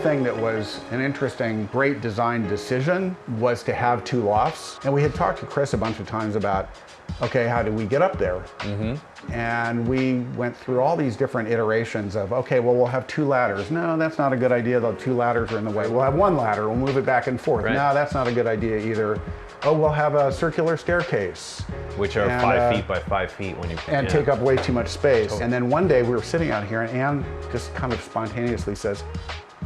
thing that was an interesting, great design decision was to have 2 lofts. And we had talked to Chris a bunch of times about, okay, how do we get up there? And we went through all these different iterations of, okay, well, we'll have 2 ladders. No, that's not a good idea. The 2 ladders are in the way. We'll have 1 ladder. We'll move it back and forth. Right. No, that's not a good idea either. Oh, we'll have a circular staircase. Which are 5 feet by 5 feet when you... And take up way too much space. Totally. And then one day we were sitting out here and Anne just kind of spontaneously says,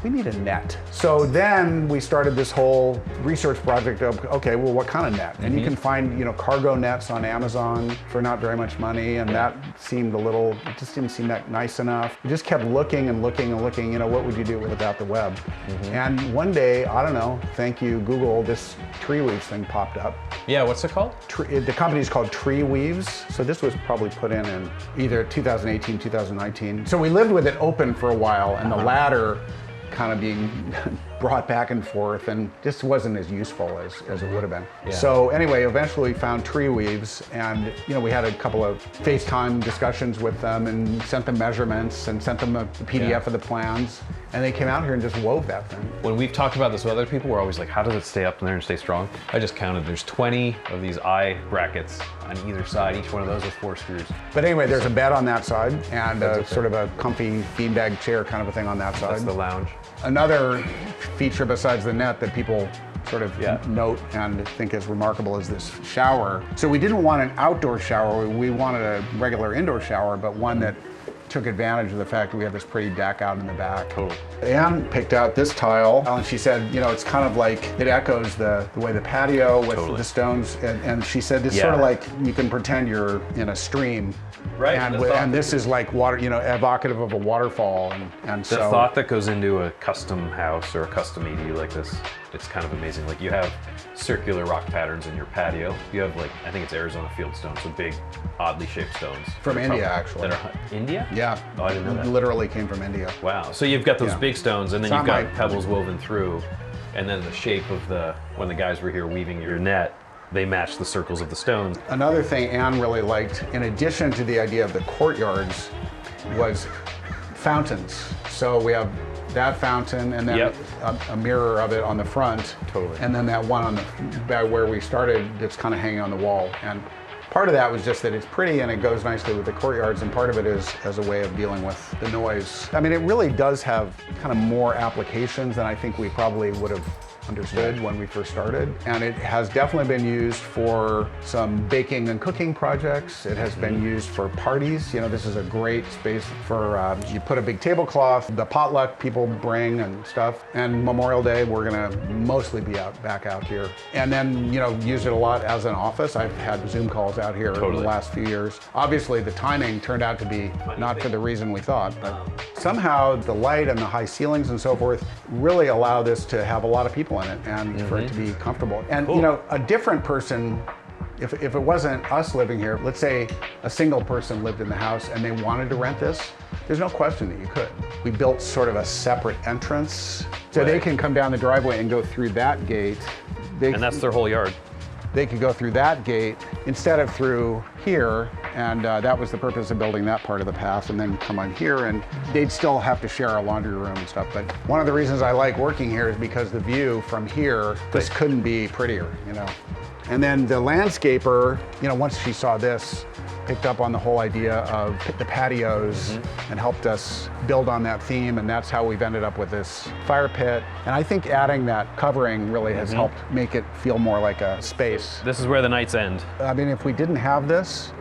we need a net. So then we started this whole research project of, okay, well, what kind of net? And you can find, cargo nets on Amazon for not very much money, and that seemed it just didn't seem that nice enough. We just kept looking and looking and looking, what would you do without the web? And one day, I don't know, thank you, Google, this tree weaves thing popped up. Yeah, what's it called? The company's called Tree Weaves. So this was probably put in either 2018, 2019. So we lived with it open for a while, and the ladder kind of being brought back and forth and just wasn't as useful as it would have been. Yeah. So anyway, eventually we found Tree Weaves, and we had a couple of FaceTime discussions with them and sent them measurements and sent them a PDF of the plans, and they came out here and just wove that thing. When we've talked about this with other people, we're always like, how does it stay up in there and stay strong? I just counted, there's 20 of these eye brackets on either side, each one of those with 4 screws. But anyway, there's a bed on that side and sort of a comfy beanbag chair kind of a thing on that side. That's the lounge. Another feature besides the net that people sort of note and think is remarkable is this shower. So we didn't want an outdoor shower, we wanted a regular indoor shower, but one that took advantage of the fact that we had this pretty deck out in the back. Totally. Anne picked out this tile, and she said, it's kind of like, it echoes the way the patio with the stones, and she said this sort of like, you can pretend you're in a stream. Right. And this is like water, evocative of a waterfall, and so. The thought that goes into a custom house or a custom EDU like this, it's kind of amazing. Like, you have circular rock patterns in your patio. You have, like, I think it's Arizona field stones, so big, oddly shaped stones. From India, actually. India? Yeah. Oh, I didn't know that. Literally came from India. Wow. So you've got those big stones, and then you've got pebbles woven through, and then the shape of when the guys were here weaving your net, they match the circles of the stones. Another thing Anne really liked, in addition to the idea of the courtyards, was fountains. So we have that fountain, and then a mirror of it on the front. Totally. And then that one on where we started that's kind of hanging on the wall. And part of that was just that it's pretty and it goes nicely with the courtyards, and part of it is as a way of dealing with the noise. I mean, it really does have kind of more applications than I think we probably would have understood when we first started. And it has definitely been used for some baking and cooking projects. It has been used for parties. This is a great space for, you put a big tablecloth, the potluck people bring and stuff. And Memorial Day, we're gonna mostly be back out here. And then, used it a lot as an office. I've had Zoom calls out here in the last few years. Obviously, the timing turned out to be not for the reason we thought, but somehow the light and the high ceilings and so forth really allow this to have a lot of people in it and for it to be comfortable. And a different person, if it wasn't us living here, let's say a single person lived in the house and they wanted to rent this, there's no question that you could. We built sort of a separate entrance so they can come down the driveway and go through that gate. And that's their whole yard. They could go through that gate instead of through here, and that was the purpose of building that part of the path, and then come on here, and they'd still have to share a laundry room and stuff. But one of the reasons I like working here is because the view from here just couldn't be prettier, And then the landscaper, once she saw this, picked up on the whole idea of the patios and helped us build on that theme, and that's how we've ended up with this fire pit. And I think adding that covering really has helped make it feel more like a space. This is where the nights end. I mean, if we didn't have this,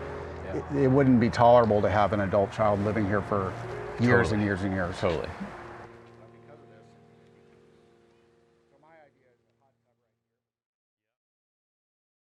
it wouldn't be tolerable to have an adult child living here for years and years and years. Totally.